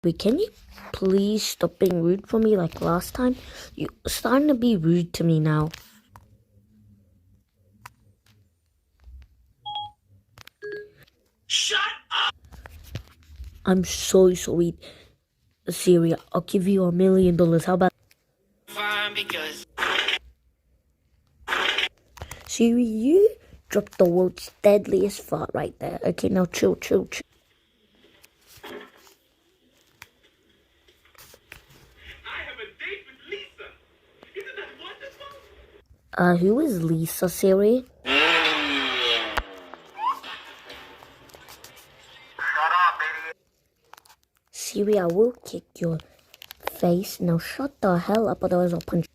Wait, can you please stop being rude for me like last time? You're starting to be rude to me now. Shut up! I'm so sorry, Siri. I'll give you $1 million. How about Fine, because Siri? You dropped the world's deadliest fart right there. Okay, now chill. I have a date with Lisa. Isn't that wonderful? Who is Lisa, Siri? Siri, I will kick your face. Now shut the hell up, otherwise I'll punch.